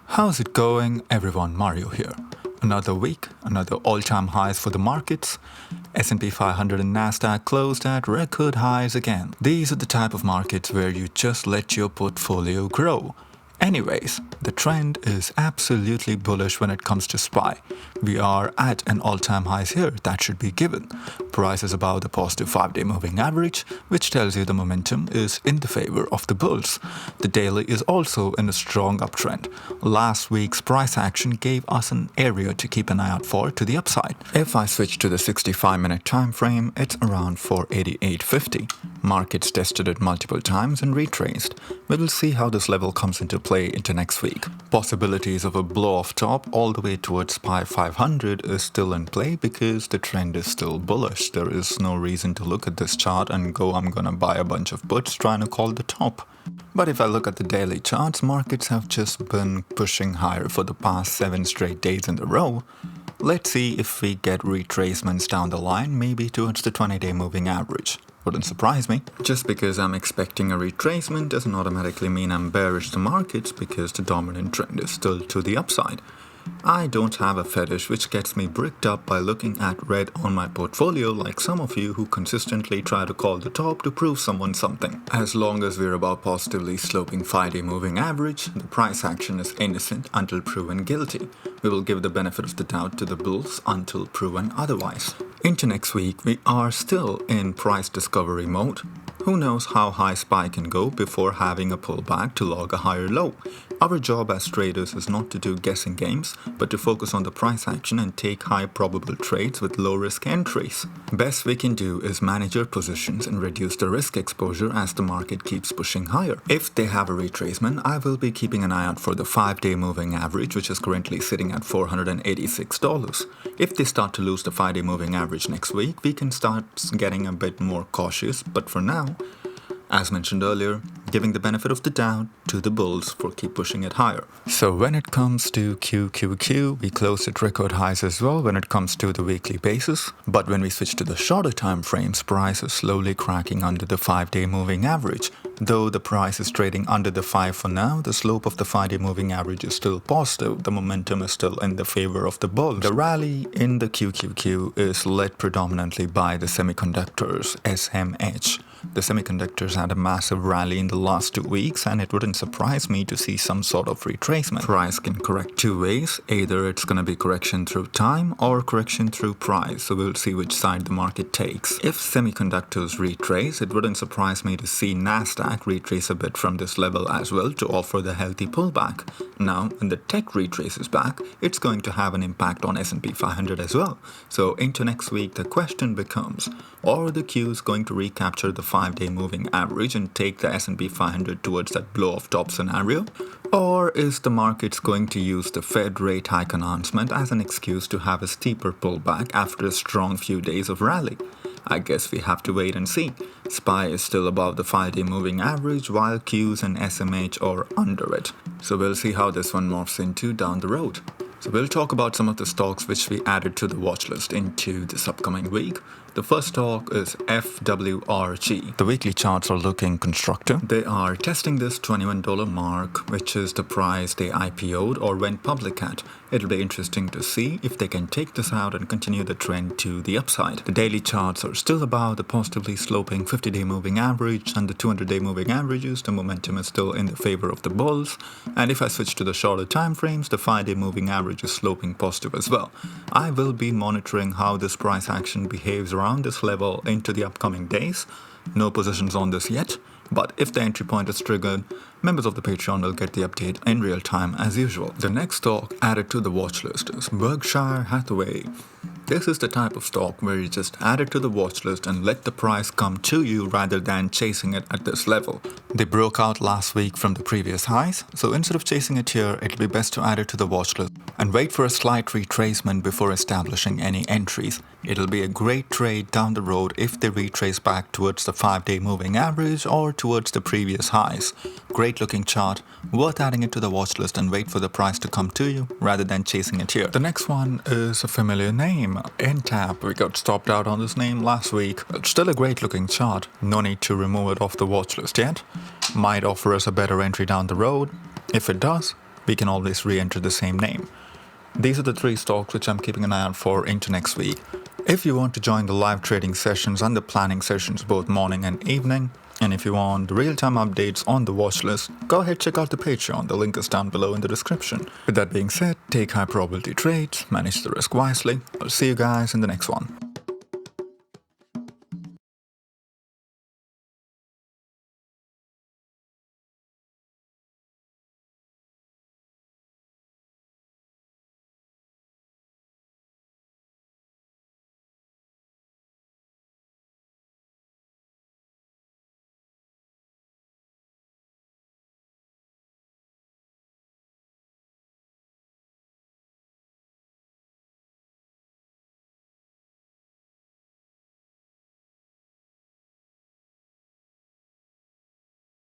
How's it going, everyone? Mario here. Another week, another all-time highs for the markets. S&P 500 and Nasdaq closed at record highs again. These are the type of markets where you just let your portfolio grow. Anyways, the trend is absolutely bullish when it comes to SPY. We are at an all-time highs here, that should be given. Price is above the positive 5-day moving average, which tells you the momentum is in the favor of the bulls. The daily is also in a strong uptrend. Last week's price action gave us an area to keep an eye out for to the upside. If I switch to the 65-minute time frame, it's around 488.50. Markets tested it multiple times and retraced. We will see how this level comes into play into next week. Possibilities of a blow-off top all the way towards SPY 500 is still in play because the trend is still bullish. There is no reason to look at this chart and go, I'm gonna buy a bunch of puts trying to call the top. But if I look at the daily charts, markets have just been pushing higher for the past 7 straight days in a row. Let's see if we get retracements down the line, maybe towards the 20-day moving average. Wouldn't surprise me. Just because I'm expecting a retracement doesn't automatically mean I'm bearish to markets because the dominant trend is still to the upside. I don't have a fetish which gets me bricked up by looking at red on my portfolio like some of you who consistently try to call the top to prove someone something. As long as we're above positively sloping 5-day moving average, the price action is innocent until proven guilty. We will give the benefit of the doubt to the bulls until proven otherwise. Into next week, we are still in price discovery mode. Who knows how high SPY can go before having a pullback to log a higher low. Our job as traders is not to do guessing games, but to focus on the price action and take high probable trades with low risk entries. Best we can do is manage our positions and reduce the risk exposure as the market keeps pushing higher. If they have a retracement, I will be keeping an eye out for the 5-day moving average, which is currently sitting at $486. If they start to lose the 5-day moving average next week, we can start getting a bit more cautious, but for now, as mentioned earlier, giving the benefit of the doubt to the bulls for keep pushing it higher. So when it comes to QQQ, we closed at record highs as well when it comes to the weekly basis. But when we switch to the shorter time frames, price is slowly cracking under the 5-day moving average. Though the price is trading under the 5 for now, the slope of the 5-day moving average is still positive. The momentum is still in the favor of the bulls. The rally in the QQQ is led predominantly by the semiconductors, SMH. The semiconductors had a massive rally in the last 2 weeks, and it wouldn't surprise me to see some sort of retracement. Price can correct 2 ways. Either it's going to be correction through time or correction through price. So we'll see which side the market takes. If semiconductors retrace, it wouldn't surprise me to see Nasdaq retrace a bit from this level as well to offer the healthy pullback. Now, when the tech retraces back, it's going to have an impact on S&P 500 as well. So into next week, the question becomes, are the Qs going to recapture the 5-day moving average and take the S&P 500 towards that blow-off top scenario? Or is the markets going to use the Fed rate hike announcement as an excuse to have a steeper pullback after a strong few days of rally? I guess we have to wait and see. SPY is still above the 5-day moving average while Qs and SMH are under it. So we'll see how this one morphs into down the road. So we'll talk about some of the stocks which we added to the watch list into this upcoming week. The first stock is FWRG. The weekly charts are looking constructive. They are testing this $21 mark, which is the price they IPO'd or went public at. It'll be interesting to see if they can take this out and continue the trend to the upside. The daily charts are still above the positively sloping 50-day moving average and the 200-day moving averages. The momentum is still in the favor of the bulls. And if I switch to the shorter time frames, the 5-day moving average is sloping positive as well. I will be monitoring how this price action behaves around this level into the upcoming days. No positions on this yet, but if the entry point is triggered, members of the Patreon will get the update in real time as usual. The next stock added to the watch list is Berkshire Hathaway. This is the type of stock where you just add it to the watch list and let the price come to you rather than chasing it at this level. They broke out last week from the previous highs, so instead of chasing it here, it'll be best to add it to the watch list and wait for a slight retracement before establishing any entries. It'll be a great trade down the road if they retrace back towards the 5-day moving average or towards the previous highs. Great looking chart, worth adding it to the watch list and wait for the price to come to you rather than chasing it here. The next one is a familiar name, NTAP. We got stopped out on this name last week. It's still a great looking chart, no need to remove it off the watch list yet. Might offer us a better entry down the road. If it does, we can always re-enter the same name. These are the 3 stocks which I'm keeping an eye out for into next week. If you want to join the live trading sessions and the planning sessions both morning and evening, and if you want real-time updates on the watch list, go ahead, check out the Patreon. The link is down below in the description. With that being said, take high probability trades, manage the risk wisely. I'll see you guys in the next one.